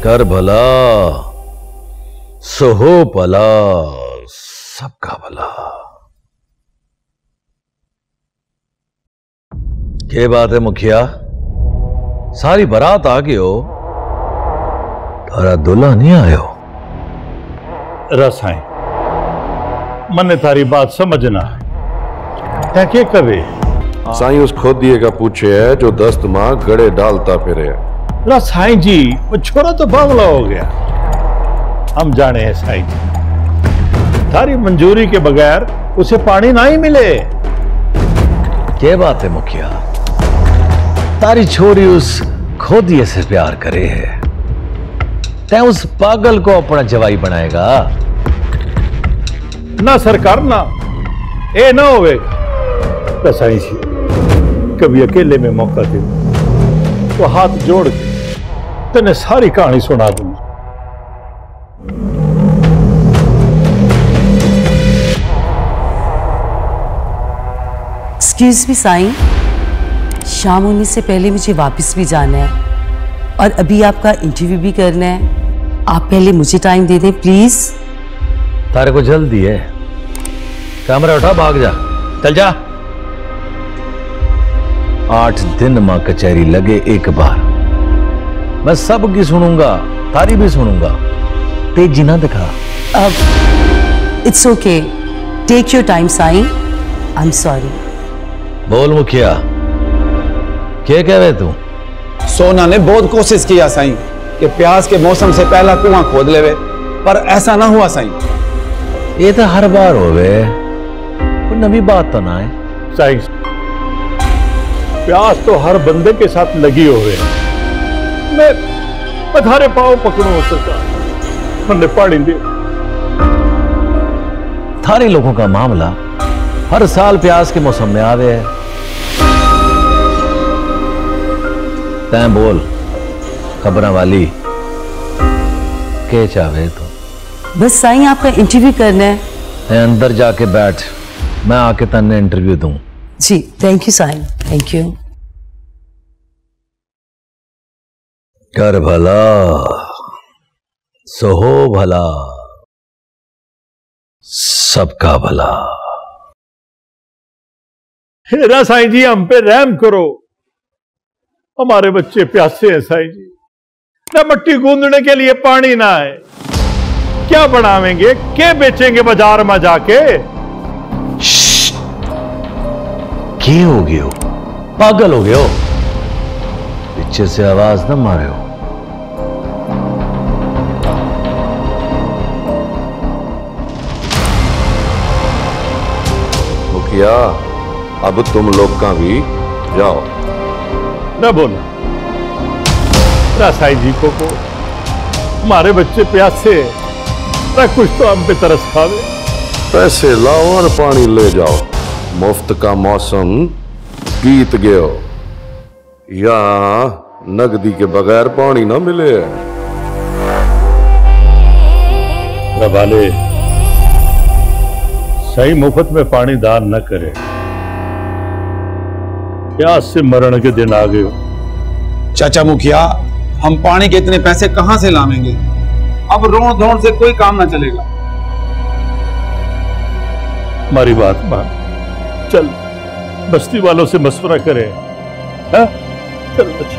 कर भला सो हो भला, सबका भला। क्या बात है मुखिया, सारी बारात आ गई हो, तारा दूल्हा नहीं आयो? रसाई मने तारी बात समझना है क्या कवे साईं उस खोदिए का पूछे है जो दस्त मां गड़े डालता फिरे। साईं जी वो छोरा तो बावला हो गया, हम जाने हैं साईं जी, तारी मंजूरी के बगैर उसे पानी ना ही मिले। क्या बात है मुखिया, तारी छोरी उस खोदिए से प्यार करे है, तै उस पागल को अपना जवाई बनाएगा? ना सरकार ना, ए ना होवेगा। साईं जी कभी अकेले में मौका दे तो हाथ जोड़ के तेने सारी कहानी सुना दूंगा। एक्सक्यूज मी साईं, शाम होने से पहले मुझे वापस भी जाना है और अभी आपका इंटरव्यू भी करना है। आप पहले मुझे टाइम दे दें प्लीज। तारे को जल्दी है, कैमरा उठा भाग जा, चल जा। 8 दिन मां कचहरी लगे एक बार, मैं सबकी सुनूंगा, तारी भी सुनूंगा, तेजी ना दिखा। It's okay, take your time Sai, I am sorry. बोल मुखिया, क्या कह रहे तू? सोना ने बहुत कोशिश किया साईं कि प्याज के मौसम से पहला कुआं खोद लेवे, पर ऐसा ना हुआ साईं। ये तो हर बार होवे, कोई नवी बात तो ना है। साईं प्यास तो हर बंदे के साथ लगी हुए है, मैं थारे पाँव पकड़ू हो सकता, मैंने पानी दे। थारे लोगों का मामला हर साल प्याज के मौसम में आवे है। तैं बोल खबरा वाली, के चाहे तो? बस साईं आपका इंटरव्यू करना है। तैं अंदर जाके बैठ, मैं आके तन्ने इंटरव्यू दूं। जी thank you Sai, thank you. कर भला सो हो भला, सबका भला। हेरा साईं जी हम पे रहम करो, हमारे बच्चे प्यासे हैं साईं जी, न मट्टी गूंदने के लिए पानी ना है, क्या बनावेंगे, क्या बेचेंगे बाजार में जाके? क्या हो गए हो, पागल हो गए हो? पीछे से आवाज न मारे हो। मुखिया अब तुम लोग का भी जाओ। न बोलो साईं जी को हमारे बच्चे प्यासे, न कुछ तो हम पे तरस खावे। पैसे लाओ और पानी ले जाओ, मुफ्त का मौसम बीत गयो, यहाँ नगदी के बगैर पानी ना मिले। रबाले सही मुफ्त में पानी दान न करे, प्यास से मरण के दिन आ गए। चाचा मुखिया हम पानी के इतने पैसे कहां से लावेंगे, अब रोन धोन से कोई काम ना चलेगा। हमारी बात मान, चल बस्ती वालों से मशवरा करें। हाँ? चल बच्चे।